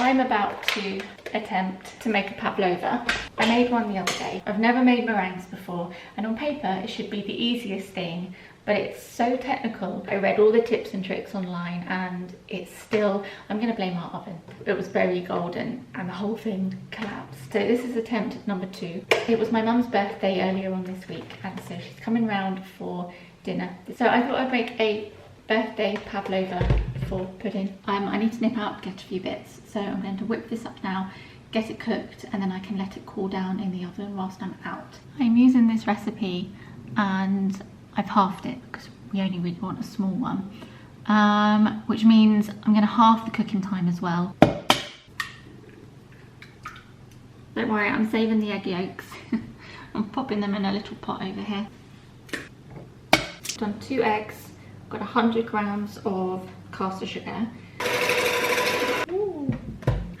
I'm about to attempt to make a pavlova. I made one the other day. I've never made meringues before, and on paper it should be the easiest thing, but it's so technical. I read all the tips and tricks online and it's still, I'm gonna blame our oven. It was very golden and the whole thing collapsed. So this is attempt number 2. It was my mum's birthday earlier on this week, and so she's coming round for dinner. So I thought I'd make a birthday pavlova for pudding. I need to nip out, get a few bits. So I'm going to whip this up now, get it cooked, and then I can let it cool down in the oven whilst I'm out. I'm using this recipe and I've halved it because we only really want a small one, which means I'm going to halve the cooking time as well. Don't worry, I'm saving the egg yolks. I'm popping them in a little pot over here. Done 2 eggs, got 100 grams of caster sugar. Ooh.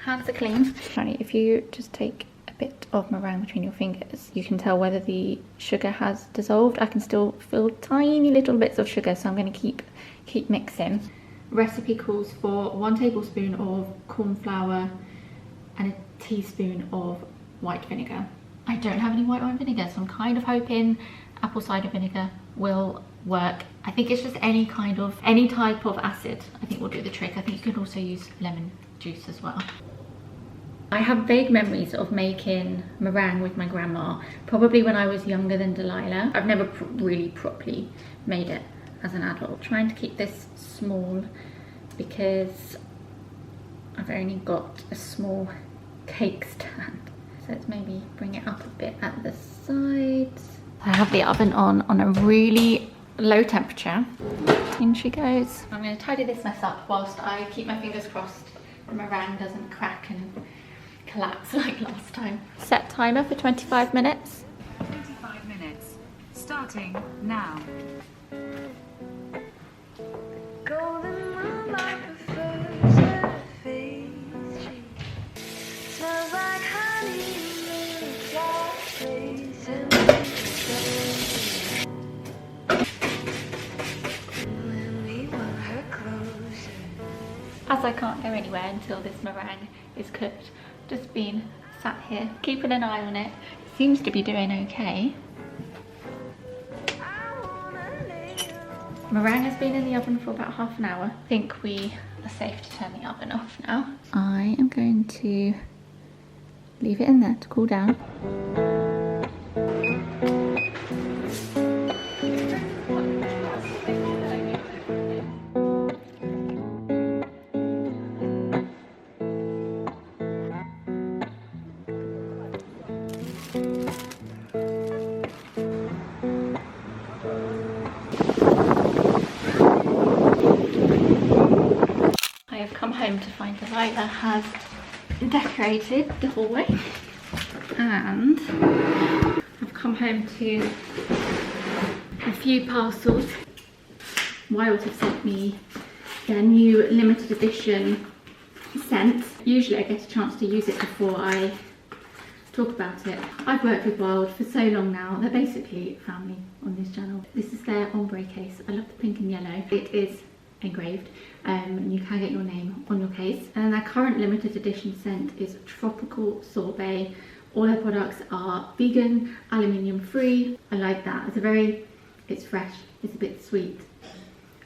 Hands are clean. Funny, if you just take a bit of meringue between your fingers, you can tell whether the sugar has dissolved. I can still feel tiny little bits of sugar, so I'm going to keep mixing. Recipe calls for 1 tablespoon of corn flour and a teaspoon of white vinegar. I don't have any white wine vinegar, so I'm kind of hoping apple cider vinegar will work. I think it's just any type of acid I think will do the trick. I think you could also use lemon juice as well. I have vague memories of making meringue with my grandma, probably when I was younger than Delilah. I've never really properly made it as an adult. Trying to keep this small because I've only got a small cake stand. So let's maybe bring it up a bit at the sides. I have the oven on a really low temperature. In she goes. I'm going to tidy this mess up whilst I keep my fingers crossed the meringue doesn't crack and collapse like last time. Set timer for 25 minutes. 25 minutes. Starting now. Golden moonlight prefers her face. She smells like honey, looks like place, and when we want her closer. As I can't go anywhere until this meringue is cooked, just been sat here keeping an eye on it. Seems to be doing okay. Meringue has been in the oven for about half an hour. I think we are safe to turn the oven off now. I am going to leave it in there to cool down. Home to find Delilah has decorated the hallway, and I've come home to a few parcels. Wild have sent me their new limited edition scent. Usually I get a chance to use it before I talk about it. I've worked with Wild for so long now. They're basically family on this channel. This is their ombre case. I love the pink and yellow. It is engraved, and you can get your name on your case. And their current limited edition scent is Tropical Sorbet. All their products are vegan, aluminium free. I like that. It's fresh, it's a bit sweet,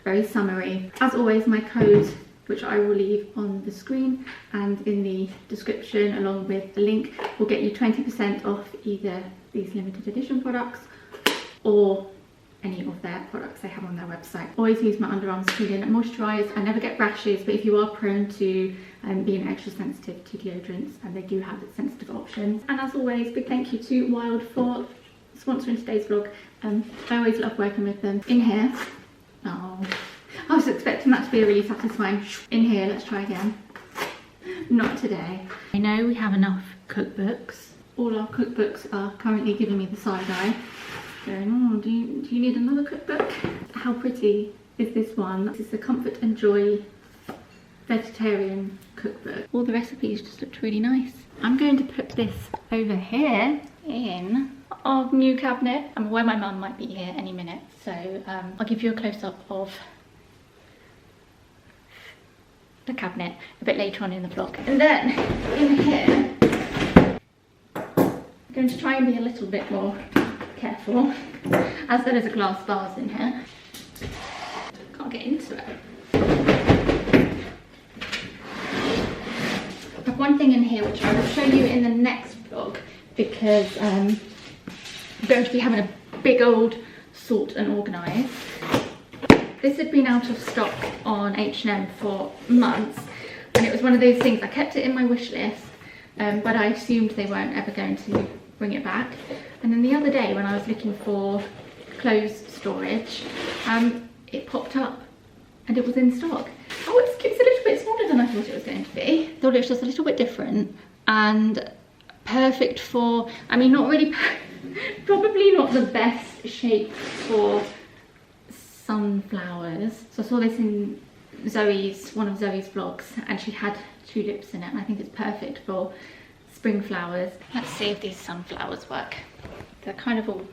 very summery. As always, my code, which I will leave on the screen and in the description along with the link, will get you 20% off either these limited edition products or any of their products they have on their website. Always use my underarm skin moisturised. I never get rashes, but if you are prone to being extra sensitive to deodorants, and they do have sensitive options. And as always, big thank you to Wild for sponsoring today's vlog. I always love working with them. In here, oh, I was expecting that to be a really satisfying. In here, let's try again. Not today. I know we have enough cookbooks. All our cookbooks are currently giving me the side eye. Going, oh, do you need another cookbook? How pretty is this one? This is the Comfort and Joy vegetarian cookbook. All the recipes just looked really nice. I'm going to put this over here in our new cabinet. I'm aware my mum might be here any minute, so I'll give you a close-up of the cabinet a bit later on in the vlog. And then in here, I'm going to try and be a little bit more careful, as there is a glass vase in here. Can't get into it. I have one thing in here which I will show you in the next vlog, because I'm going to be having a big old sort and organise. This had been out of stock on H&M for months, and it was one of those things, I kept it in my wish list, but I assumed they weren't ever going to bring it back. And then the other day when I was looking for clothes storage, it popped up and it was in stock. Oh, it's a little bit smaller than I thought it was going to be. I thought it was just a little bit different and perfect for, I mean, not really, probably not the best shape for sunflowers. So I saw this in one of Zoe's vlogs, and she had tulips in it, and I think it's perfect for spring flowers. Let's see if these sunflowers work. They're kind of all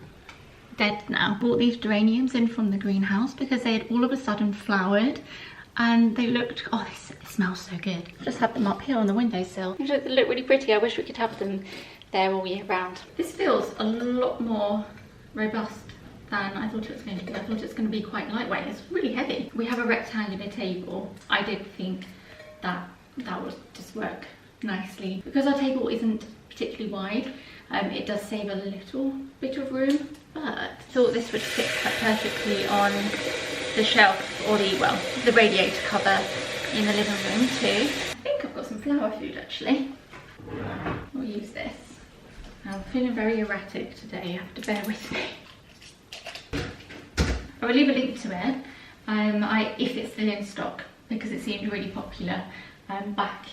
dead now. Bought these geraniums in from the greenhouse because they had all of a sudden flowered, and they looked, oh, they smell so good. Just had them up here on the windowsill. They look really pretty. I wish we could have them there all year round. This feels a lot more robust than I thought it was going to be. I thought it was going to be quite lightweight. It's really heavy. We have a rectangular table. I did think that that would just work nicely. Because our table isn't particularly wide, it does save a little bit of room, but I thought this would fit quite perfectly on the shelf, or the radiator cover in the living room too. I think I've got some flower food actually. We'll use this. I'm feeling very erratic today, you have to bear with me. I will leave a link to it if it's still in stock, because it seemed really popular back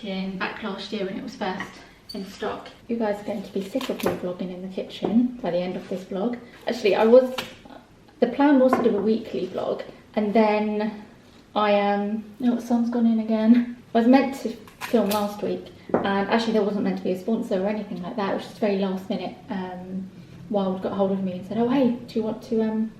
last year when it was first in stock. You guys are going to be sick of me vlogging in the kitchen by the end of this vlog. Actually, the plan was to do a weekly vlog, and then oh, the sun's gone in again. I was meant to film last week, and actually there wasn't meant to be a sponsor or anything like that. It was just very last minute. Wild got hold of me and said, oh hey, do you want to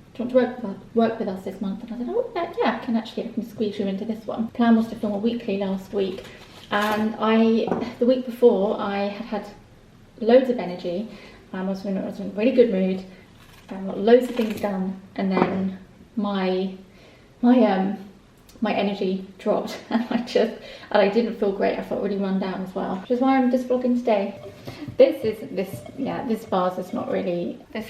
work with us this month? And I said, oh yeah, I can squeeze you into this one. Plan was to film a weekly last week, and the week before I had loads of energy. I was in a really good mood. Got loads of things done, and then my energy dropped, and I didn't feel great. I felt really run down as well, which is why I'm just vlogging today. This vase is not really the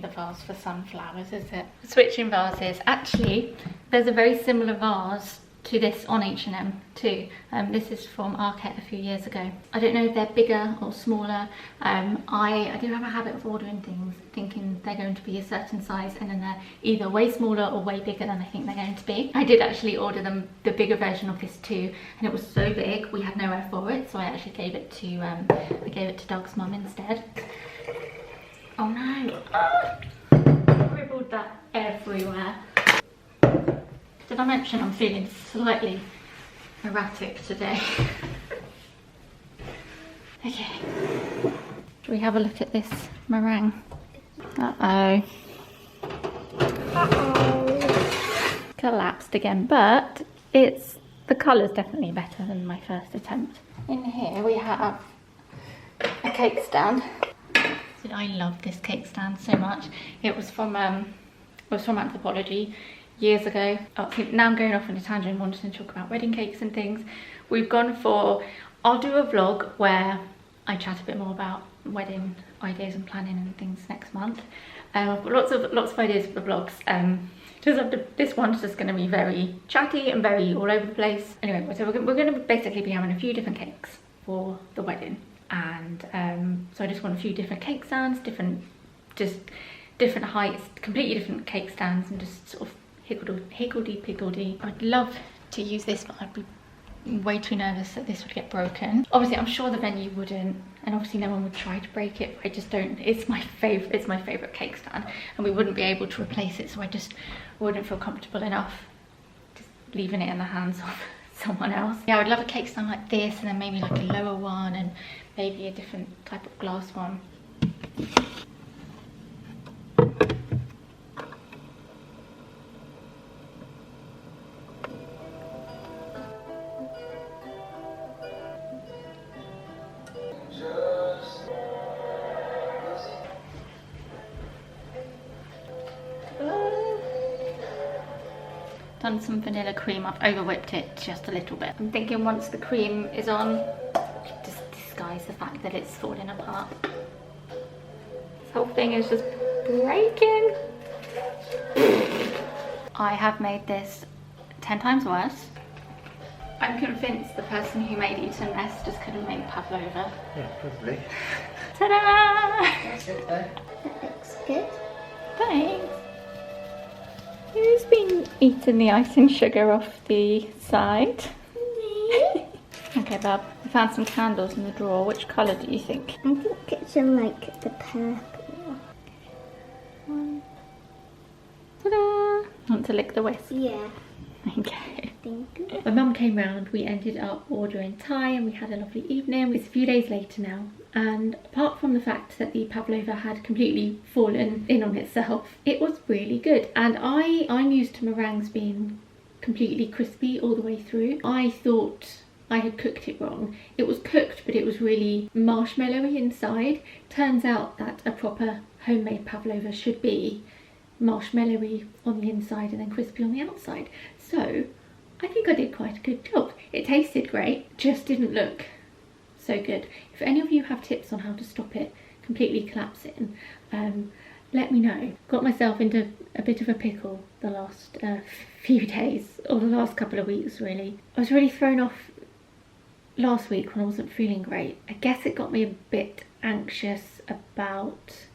vase for sunflowers, is it? Switching vases. Actually, there's a very similar vase to this on H&M too. This is from Arket a few years ago. I don't know if they're bigger or smaller. I do have a habit of ordering things thinking they're going to be a certain size, and then they're either way smaller or way bigger than I think they're going to be. I did actually order the bigger version of this too, and it was so big we had nowhere for it, so I actually gave it to Doug's mum instead. Oh no! I dribbled that everywhere. Did I mention I'm feeling slightly erratic today? Okay. Shall we have a look at this meringue? Uh-oh. Uh-oh. Collapsed again, but the colour's definitely better than my first attempt. In here we have a cake stand. I love this cake stand so much. It was from Anthropology years ago. Now I'm going off on a tangent wanting to talk about wedding cakes and things. We've gone for, I'll do a vlog where I chat a bit more about wedding ideas and planning and things next month. I've got lots of ideas for the vlogs. This one's just going to be very chatty and very all over the place. Anyway, so we're going to basically be having a few different cakes for the wedding, and so I just want a few different cake stands, different heights, completely different cake stands, and just sort of higgledy-piggledy. I'd love to use this, but I'd be way too nervous that this would get broken. Obviously, I'm sure the venue wouldn't, and obviously no one would try to break it. I just don't. It's my favourite cake stand, and we wouldn't be able to replace it, so I just wouldn't feel comfortable enough just leaving it in the hands of someone else. Yeah, I would love a cake stand like this, and then maybe like a lower one, and maybe a different type of glass one. on some vanilla cream. I've over whipped it just a little bit. I'm thinking once the cream is on, just disguise the fact that it's falling apart. This whole thing is just breaking. I have made this 10 times worse. I'm convinced the person who made Eton Mess just couldn't make pavlova. Yeah, probably. Ta-da! That's it though. That looks good. Thanks. Who's been eating the icing sugar off the side? Me. Okay, Bub. I found some candles in the drawer. Which colour do you think? I think it's in like the purple. One. Ta-da! Want to lick the whisk? Yeah, Okay. thank you. My mum came round, we ended up ordering Thai and we had a lovely evening. It's a few days later now, and apart from the fact that the pavlova had completely fallen in on itself, it was really good. And I'm used to meringues being completely crispy all the way through. I thought I had cooked it wrong. It was cooked, but it was really marshmallowy inside. Turns out that a proper homemade pavlova should be marshmallowy on the inside and then crispy on the outside. So I think I did quite a good job. It tasted great, just didn't look so good. If any of you have tips on how to stop it completely collapsing, let me know. Got myself into a bit of a pickle the last few days, or the last couple of weeks really. I was really thrown off last week when I wasn't feeling great. I guess it got me a bit anxious about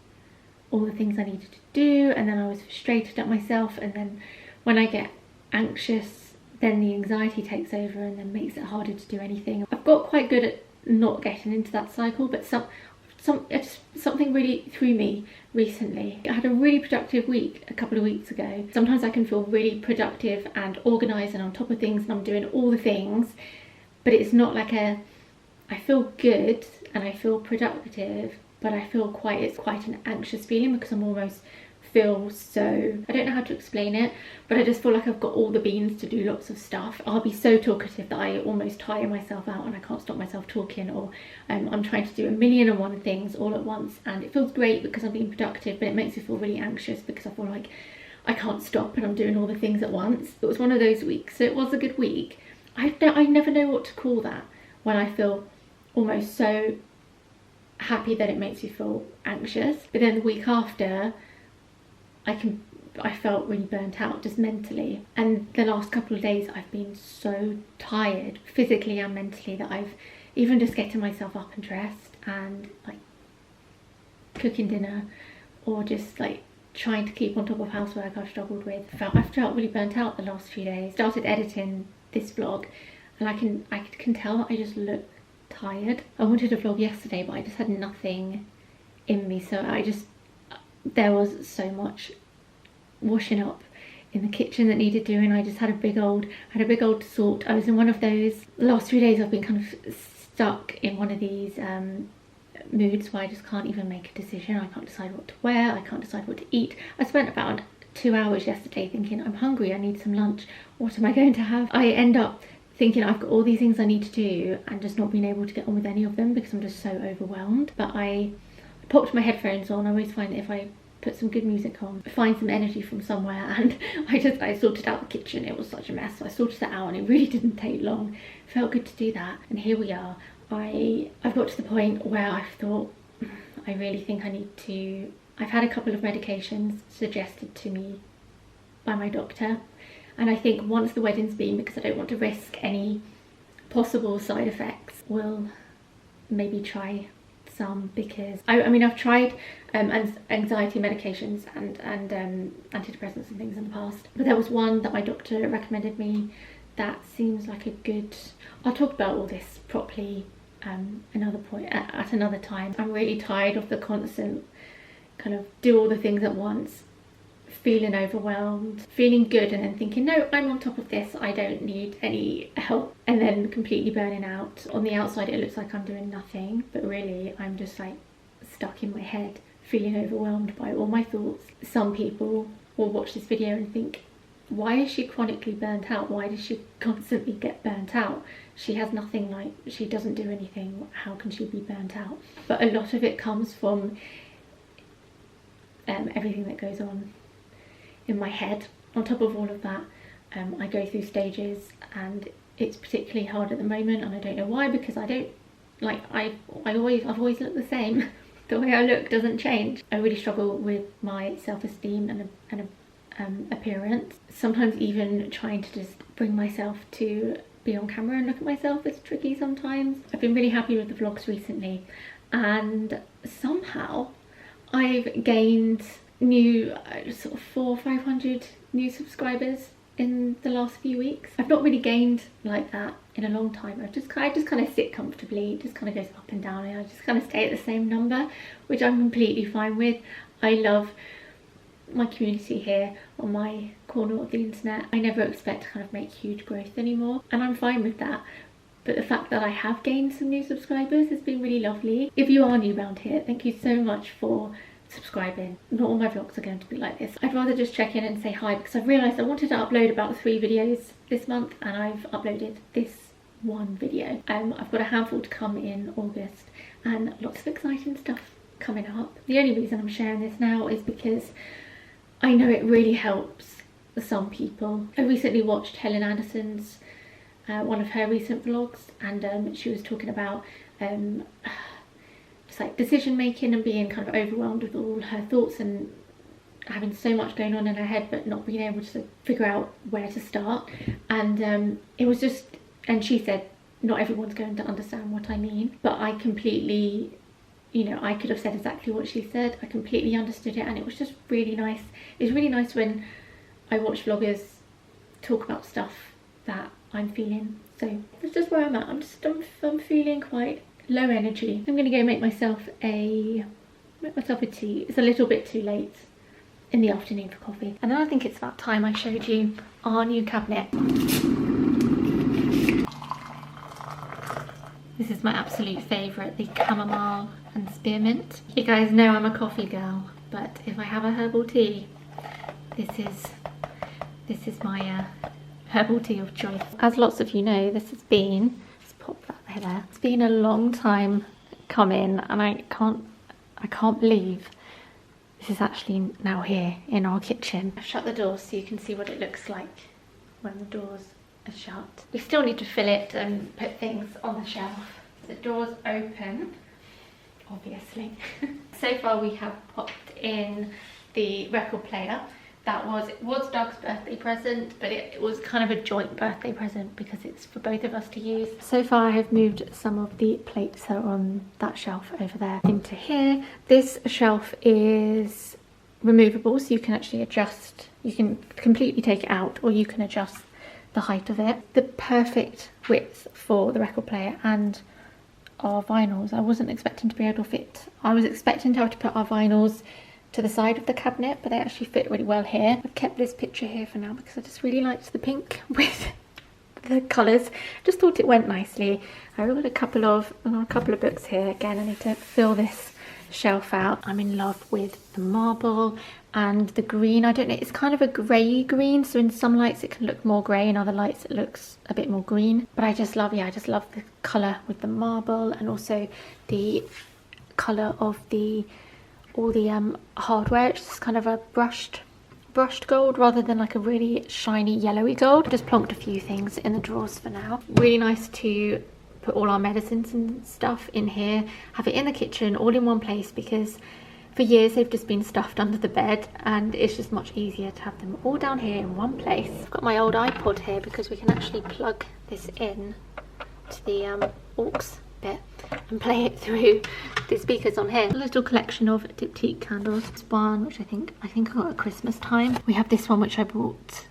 all the things I needed to do, and then I was frustrated at myself, and then when I get anxious then the anxiety takes over and then makes it harder to do anything. I've got quite good at not getting into that cycle, but something really threw me recently. I had a really productive week a couple of weeks ago. Sometimes I can feel really productive and organised and on top of things and I'm doing all the things, but it's not like I feel good and I feel productive, but I feel it's quite an anxious feeling because I'm almost feel so, I don't know how to explain it, but I just feel like I've got all the beans to do lots of stuff. I'll be so talkative that I almost tire myself out and I can't stop myself talking, or I'm trying to do 1,000,001 things all at once, and it feels great because I'm being productive, but it makes me feel really anxious because I feel like I can't stop and I'm doing all the things at once. It was one of those weeks, so it was a good week. I never know what to call that when I feel almost so happy that it makes me feel anxious, but then the week after I felt really burnt out just mentally, and the last couple of days I've been so tired physically and mentally that I've even just getting myself up and dressed and like cooking dinner or just like trying to keep on top of housework I've struggled with. I've felt really burnt out the last few days. Started editing this vlog and I can tell that I just look tired. I wanted to vlog yesterday but I just had nothing in me, so there was so much washing up in the kitchen that needed doing. I just had a big old sort. I was in one of those, the last 3 days I've been kind of stuck in one of these moods where I just can't even make a decision. I can't decide what to wear, I can't decide what to eat. I spent about 2 hours yesterday thinking, I'm hungry, I need some lunch, what am I going to have? I end up thinking I've got all these things I need to do and just not being able to get on with any of them because I'm just so overwhelmed. But I popped my headphones on. I always find that if I put some good music on, find some energy from somewhere, and I sorted out the kitchen. It was such a mess, so I sorted that out and it really didn't take long. It felt good to do that, and here we are. I've got to the point where I've thought, I really think I need to, I've had a couple of medications suggested to me by my doctor, and I think once the wedding's been, because I don't want to risk any possible side effects, we'll maybe try some, because I mean I've tried anxiety medications and antidepressants and things in the past, but there was one that my doctor recommended me that seems like a good, I'll talk about all this properly another point at another time. I'm really tired of the constant kind of do all the things at once, feeling overwhelmed, feeling good and then thinking, no, I'm on top of this, I don't need any help, and then completely burning out. On the outside it looks like I'm doing nothing, but really I'm just like stuck in my head, feeling overwhelmed by all my thoughts. Some people will watch this video and think, why is she chronically burnt out? Why does she constantly get burnt out? She has nothing, like she doesn't do anything, how can she be burnt out? But a lot of it comes from everything that goes on in my head. On top of all of that, I go through stages, and it's particularly hard at the moment, and I don't know why, because I don't like I've always looked the same. The way I look doesn't change. I really struggle with my self-esteem and appearance. Sometimes even trying to just bring myself to be on camera and look at myself is tricky sometimes. I've been really happy with the vlogs recently, and somehow I've gained new sort of 400 or 500 new subscribers in the last few weeks. I've not really gained like that in a long time. I just kind of sit comfortably. It just kind of goes up and down, and I just kind of stay at the same number, which I'm completely fine with. I love my community here on my corner of the internet. I never expect to kind of make huge growth anymore, and I'm fine with that. But the fact that I have gained some new subscribers has been really lovely. If you are new around here, thank you so much for subscribing. Not all my vlogs are going to be like this. I'd rather just check in and say hi, because I've realised I wanted to upload about 3 videos this month, and I've uploaded this one video. I've got a handful to come in August, and lots of exciting stuff coming up. The only reason I'm sharing this now is because I know it really helps some people. I recently watched Helen Anderson's one of her recent vlogs, and she was talking about just like decision making and being kind of overwhelmed with all her thoughts and having so much going on in her head, but not being able to figure out where to start. And it was just, and she said not everyone's going to understand what I mean, but I completely, you know, I could have said exactly what she said. I completely understood it, and it was just really nice. It's really nice when I watch vloggers talk about stuff that I'm feeling. So that's just where I'm at. I'm feeling quite low energy. I'm gonna go make myself a tea. It's a little bit too late in the afternoon for coffee. And then I think it's about time I showed you our new cabinet. This is my absolute favourite, the chamomile and spearmint. You guys know I'm a coffee girl, but if I have a herbal tea, this is my herbal tea of choice. As lots of you know, this has been, let's pop that there. It's been a long time coming, and I can't believe this is actually now here in our kitchen. I've shut the door so you can see what it looks like when the doors are shut. We still need to fill it and put things on the shelf. The door's open, obviously. So far we have popped in the record player. That was Doug's birthday present, but it was kind of a joint birthday present because it's for both of us to use. So far I have moved some of the plates that are on that shelf over there into here. This shelf is removable, so you can actually adjust, you can completely take it out, or you can adjust the height of it. The perfect width for the record player and our vinyls. I wasn't expecting to be able to fit. I was expecting to have to put our vinyls to the side of the cabinet, but they actually fit really well here. I've kept this picture here for now because I just really liked the pink with the colours. Just thought it went nicely. I've got a couple of books here. Again, I need to fill this shelf out. I'm in love with the marble and the green. I don't know, it's kind of a grey green, so in some lights it can look more grey, in other lights it looks a bit more green. But I just love, yeah, I just love the colour with the marble, and also the colour of all the hardware. It's just kind of a brushed gold rather than like a really shiny yellowy gold. Just plonked a few things in the drawers for now. Really nice to put all our medicines and stuff in here, have it in the kitchen all in one place, because for years they've just been stuffed under the bed, and it's just much easier to have them all down here in one place. I've got my old iPod here because we can actually plug this in to the aux bit and play it through the speakers on here. A little collection of diptyque candles. This one, which I think I got at Christmas time. We have this one which I bought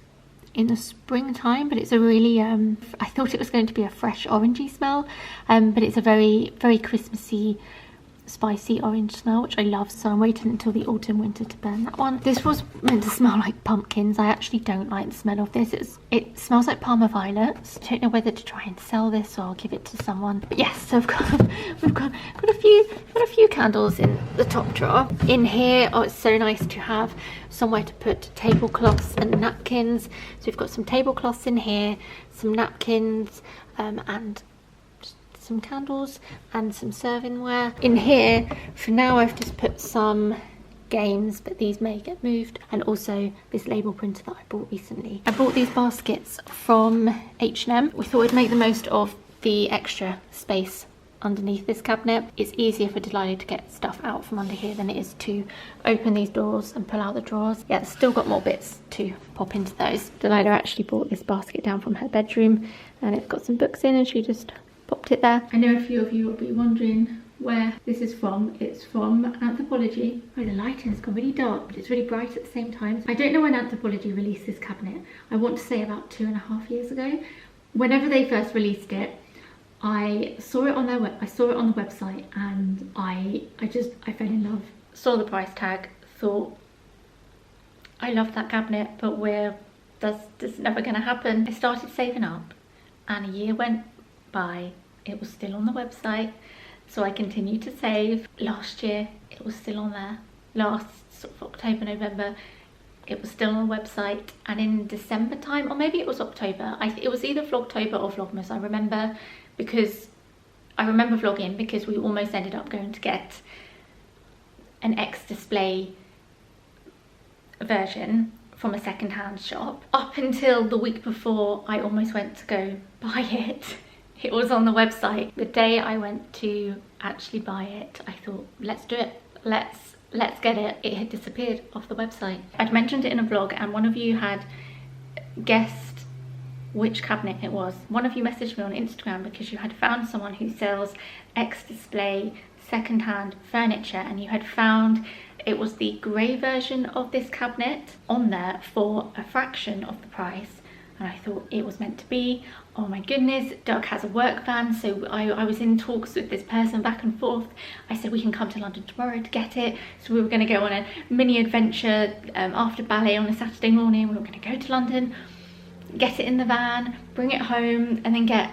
in the springtime, but it's a really I thought it was going to be a fresh orangey smell, but it's a very, very Christmassy, spicy orange smell, which I love, so I'm waiting until the autumn winter to burn that one. This was meant to smell like pumpkins. I actually don't like the smell of this. It smells like Parma violets. I don't know whether to try and sell this or give it to someone, but yes, so we've got a few candles in the top drawer. In here, oh, it's so nice to have somewhere to put tablecloths and napkins. So we've got some tablecloths in here, some napkins, and some candles and some servingware. In here for now I've just put some games, but these may get moved. And also this label printer that I bought recently. I bought these baskets from H&M. We thought we'd make the most of the extra space underneath this cabinet. It's easier for Delilah to get stuff out from under here than it is to open these doors and pull out the drawers. Yeah, it's still got more bits to pop into those. Delilah actually brought this basket down from her bedroom, and it's got some books in, and she just popped it there. I know a few of you will be wondering where this is from. It's from Anthropologie. Oh, the lighting's gone really dark, but it's really bright at the same time. I don't know when Anthropologie released this cabinet. I want to say about 2.5 years ago. Whenever they first released it, I saw it on their I saw it on the website, and I fell in love. Saw the price tag, thought, I love that cabinet, but that's never gonna happen. I started saving up, and a year went by. It was still on the website, so I continued to save. Last year it was still on there. Last sort of October, November, it was still on the website, and in December time, or maybe it was October, it was either Vlogtober or Vlogmas, I remember, because I remember vlogging because we almost ended up going to get an X-Display version from a second-hand shop. Up until the week before I almost went to go buy it, it was on the website. The day I went to actually buy it, I thought, let's do it, let's get it. It had disappeared off the website. I'd mentioned it in a vlog, and one of you had guessed which cabinet it was. One of you messaged me on Instagram because you had found someone who sells X-Display second-hand furniture, and you had found it was the grey version of this cabinet on there for a fraction of the price. And I thought it was meant to be. Oh my goodness, Doug has a work van, so I was in talks with this person back and forth. I said we can come to London tomorrow to get it. So we were going to go on a mini adventure after ballet on a Saturday morning. We were going to go to London, get it in the van, bring it home, and then get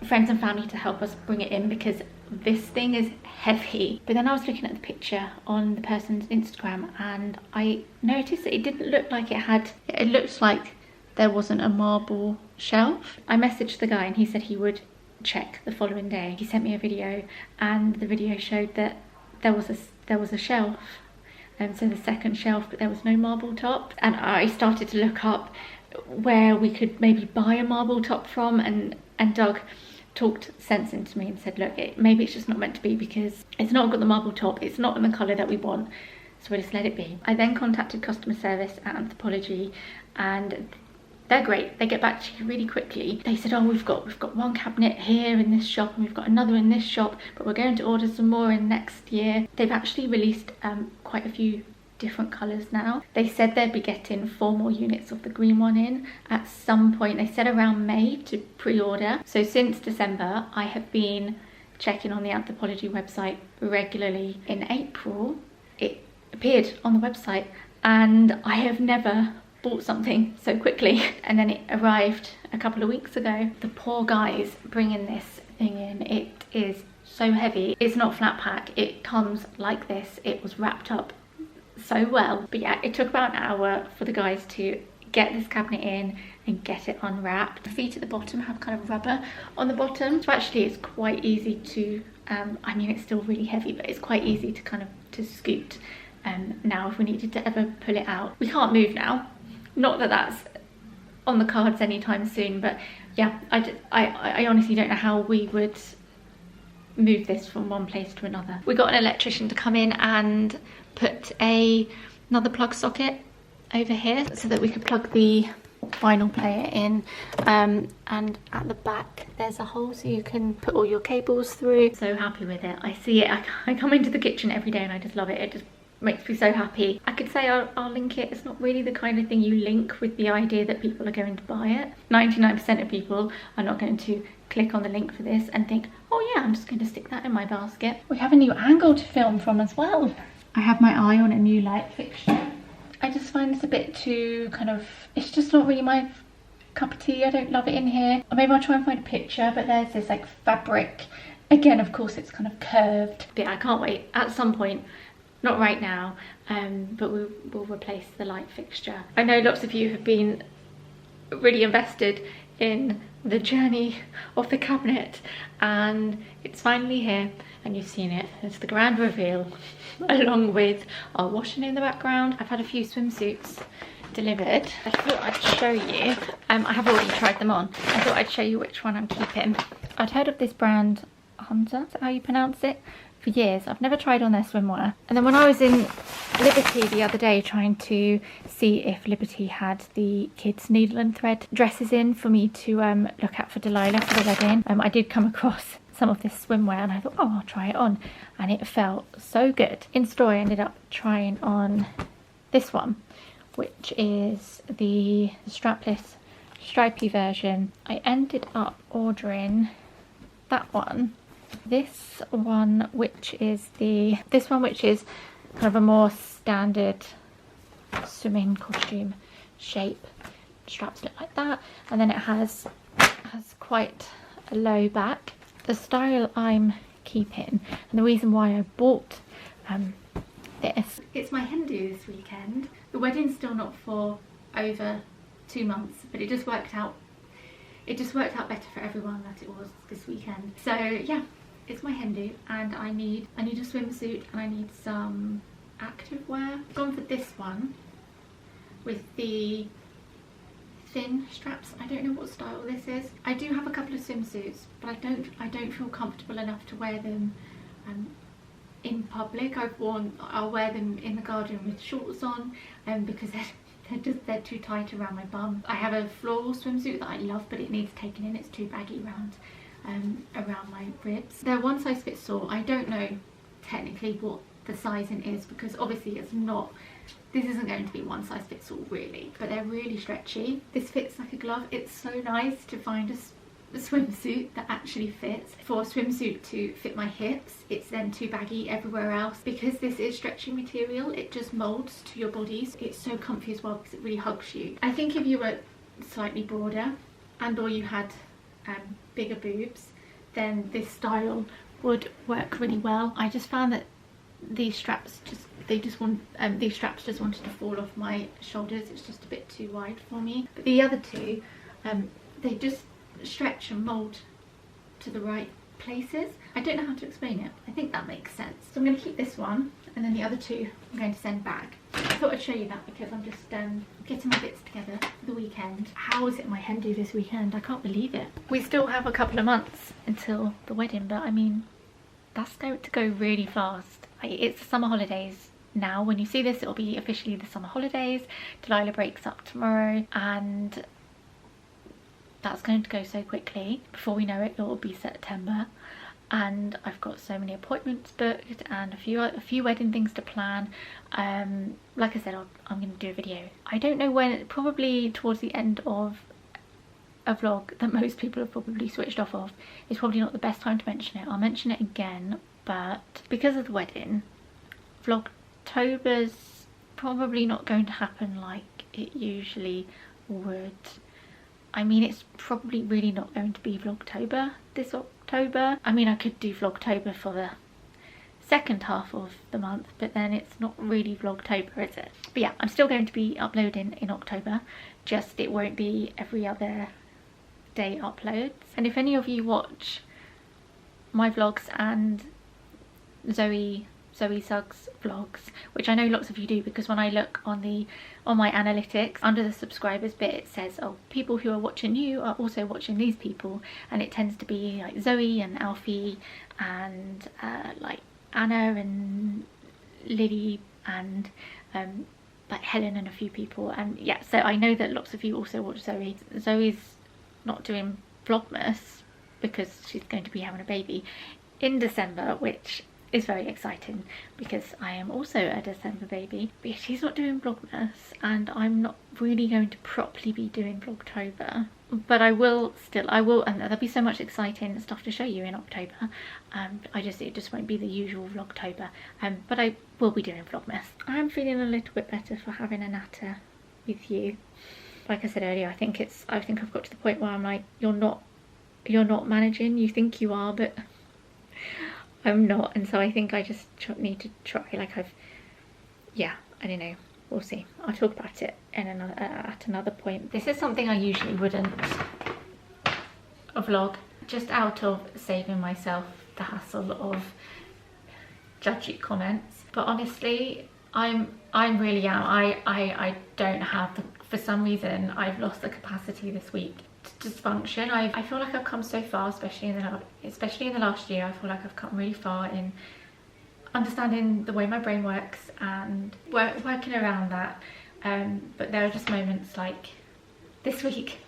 friends and family to help us bring it in, because this thing is heavy. But then I was looking at the picture on the person's Instagram, and I noticed that it didn't look like it looked like there wasn't a marble shelf. I messaged the guy, and he said he would check the following day. He sent me a video, and the video showed that there was a shelf, so the second shelf, but there was no marble top. And I started to look up where we could maybe buy a marble top from, and Doug talked sense into me and said, look, maybe it's just not meant to be, because it's not got the marble top, it's not in the colour that we want, so we'll just let it be. I then contacted customer service at Anthropologie, and they're great. They get back to you really quickly. They said, oh, we've got one cabinet here in this shop, and we've got another in this shop, but we're going to order some more in next year. They've actually released quite a few different colours now. They said they'd be getting 4 more units of the green one in at some point. They said around May to pre-order. So since December, I have been checking on the Anthropologie website regularly. In April, it appeared on the website, and I have never bought something so quickly. And then it arrived a couple of weeks ago. The poor guys bringing this thing in, it is so heavy. It's not flat pack, it comes like this. It was wrapped up so well. But yeah, it took about an hour for the guys to get this cabinet in and get it unwrapped. The feet at the bottom have kind of rubber on the bottom, so actually it's quite easy to I mean, it's still really heavy, but it's quite easy to kind of scoot now if we needed to ever pull it out. We can't move now, not that that's on the cards anytime soon, but yeah, I honestly don't know how we would move this from one place to another. We got an electrician to come in and put another plug socket over here so that we could plug the vinyl player in, and at the back there's a hole so you can put all your cables through. So happy with it. I see it, I come into the kitchen every day and I just love it. It just makes me so happy. I could say I'll link it. It's not really the kind of thing you link with the idea that people are going to buy it. 99% of people are not going to click on the link for this and think, oh yeah, I'm just going to stick that in my basket. We have a new angle to film from as well. I have my eye on a new light fixture. I just find this a bit too kind of, it's just not really my cup of tea. I don't love it in here. Or maybe I'll try and find a picture, but there's this like fabric. Again, of course, it's kind of curved. But yeah, I can't wait. At some point, not right now, but we'll replace the light fixture. I know lots of you have been really invested in the journey of the cabinet, and it's finally here. and you've seen it. It's the grand reveal along with our washing in the background. I've had a few swimsuits delivered. I thought I'd show you. I have already tried them on. I thought I'd show you which one I'm keeping. I'd heard of this brand, Hunter, is that how you pronounce it? For years. I've never tried on their swimwear. And then when I was in Liberty the other day trying to see if Liberty had the kids needle and thread dresses in for me to look at for Delilah for the wedding, I did come across some of this swimwear and I thought, oh, I'll try it on, and it felt so good. In store I ended up trying on this one, which is the strapless stripy version. I ended up ordering that one. This one, which is kind of a more standard swimming costume shape. Straps look like that, and then it has quite a low back. The style I'm keeping, and the reason why I bought this, it's my hen do this weekend. The wedding's still not for over 2 months, but it just worked out. It just worked out better for everyone that it was this weekend. So yeah, it's my hen do, and I need a swimsuit and I need some active wear. I've gone for this one with the thin straps. I don't know what style this is. I do have a couple of swimsuits, but I don't feel comfortable enough to wear them in public. I'll wear them in the garden with shorts on, because they're too tight around my bum. I have a floral swimsuit that I love, but it needs taken in. It's too baggy around my ribs. They're one size fits all. I don't know technically what the sizing is, because obviously this isn't going to be one size fits all really, but they're really stretchy. This fits like a glove. It's so nice to find a swimsuit that actually fits. For a swimsuit to fit my hips, it's then too baggy everywhere else. Because this is stretchy material, it just molds to your bodies. It's so comfy as well because it really hugs you. I think if you were slightly broader and or you had bigger boobs, then this style would work really well. I just found that these straps these straps just wanted to fall off my shoulders. It's just a bit too wide for me. But the other two, they just stretch and mold to the right places. I don't know how to explain it. I think that makes sense. So I'm going to keep this one, and then the other two I'm going to send back. I thought I'd show you that because I'm just getting my bits together for the weekend. How is it my hen do this weekend? I can't believe it. We still have a couple of months until the wedding, but I mean, that's going to go really fast. It's the summer holidays now. When you see this, it'll be officially the summer holidays. Delilah breaks up tomorrow, and that's going to go so quickly. Before we know it, it will be September, and I've got so many appointments booked and a few wedding things to plan. Like I said, I'm going to do a video. I don't know when, probably towards the end of a vlog that most people have probably switched off of. It's probably not the best time to mention it. I'll mention it again, but because of the wedding, Vlogtober's probably not going to happen like it usually would. I mean, it's probably really not going to be Vlogtober this October. I mean, I could do Vlogtober for the second half of the month, but then it's not really Vlogtober, is it? But yeah, I'm still going to be uploading in October, just it won't be every other day uploads. And if any of you watch my vlogs and Zoe Suggs vlogs, which I know lots of you do, because when I look on my analytics under the subscribers bit, it says, oh, people who are watching you are also watching these people, and it tends to be like Zoe and Alfie and like Anna and Lily and like Helen and a few people. And yeah, so I know that lots of you also watch Zoe. Zoe's not doing Vlogmas because she's going to be having a baby in December, which is very exciting because I am also a December baby. But she's not doing Vlogmas, and I'm not really going to properly be doing Vlogtober, but I will, and there'll be so much exciting stuff to show you in October. It just won't be the usual Vlogtober, but I will be doing Vlogmas. I'm feeling a little bit better for having a natter with you. Like I said earlier, I think I've got to the point where I'm like, you're not managing. You think you are, but I'm not. And so I think I just need to try. Like I don't know. We'll see. I'll talk about it in at another point. This is something I usually wouldn't vlog, just out of saving myself the hassle of judgy comments. But honestly, I really am. I don't have the, for some reason I've lost the capacity this week to just function. I feel like I've come so far, especially in the last year. I feel like I've come really far in understanding the way my brain works and working around that. But there are just moments like this week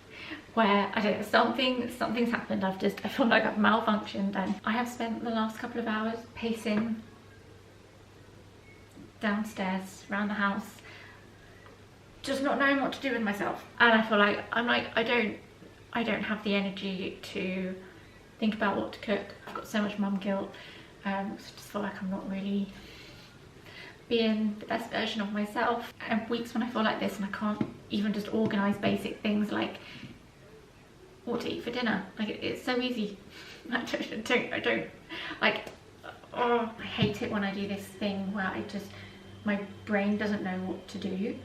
where I don't know, something's happened. I feel like I've malfunctioned, and I have spent the last couple of hours pacing downstairs around the house, just not knowing what to do with myself. And I feel like I don't have the energy to think about what to cook. I've got so much mum guilt. So I just feel like I'm not really being the best version of myself. And weeks when I feel like this and I can't even just organise basic things like what to eat for dinner. Like it's so easy. I don't like, oh, I hate it when I do this thing where my brain doesn't know what to do,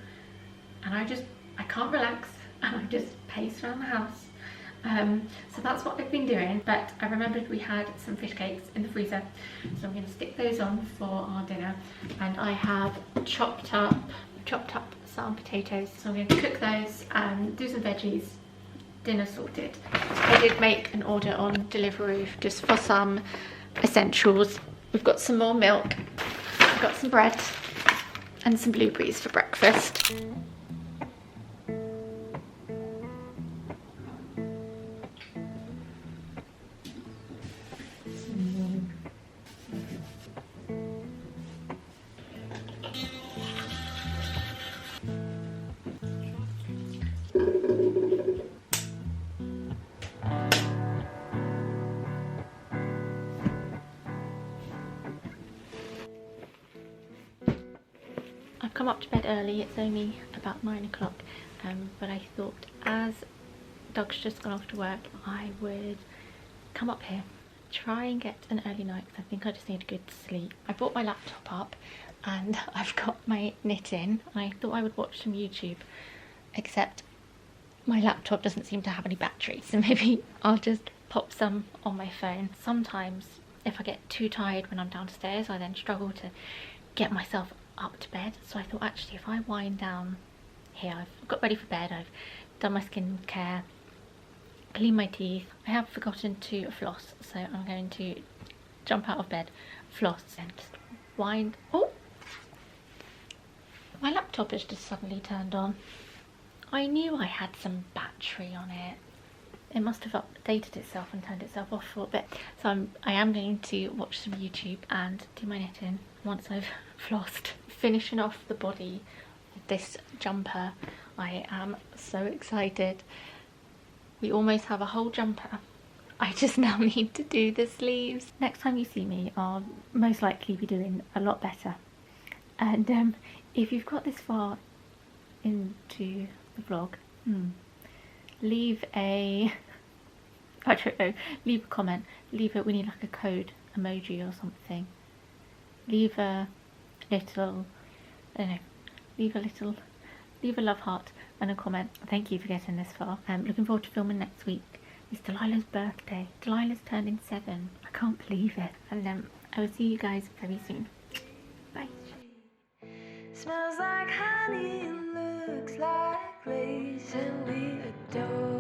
and I can't relax, and I just pace around the house. So that's what I've been doing. But I remembered we had some fish cakes in the freezer, so I'm going to stick those on for our dinner. And I have chopped up some potatoes, so I'm going to cook those and do some veggies. Dinner sorted. I did make an order on Deliveroo just for some essentials. We've got some more milk, we've got some bread and some blueberries for breakfast. I've come up to bed early. It's only about 9 o'clock, but I thought as Doug's just gone off to work, I would come up here, try and get an early night, because I think I just need a good sleep. I brought my laptop up and I've got my knitting. I thought I would watch some YouTube, except my laptop doesn't seem to have any battery, so maybe I'll just pop some on my phone. Sometimes if I get too tired when I'm downstairs, I then struggle to get myself up to bed. So I thought, actually, if I wind down here, I've got ready for bed, I've done my skincare, clean my teeth. I have forgotten to floss, so I'm going to jump out of bed, floss, and just wind. Oh, my laptop has just suddenly turned on. I knew I had some battery on it. It must have updated itself and turned itself off for a bit. So I am going to watch some YouTube and do my knitting once I've flossed. Finishing off the body of this jumper. I am so excited. We almost have a whole jumper. I just now need to do the sleeves. Next time you see me, I'll most likely be doing a lot better. And if you've got this far into the vlog, leave a, I don't know, leave a comment. We need like a code emoji or something. Leave a little, I don't know, leave a love heart and a comment. Thank you for getting this far. Looking forward to filming next week. It's Delilah's birthday. Delilah's turning 7. I can't believe it. And I will see you guys very soon. Bye. Smells like honey, looks like lace, and we adore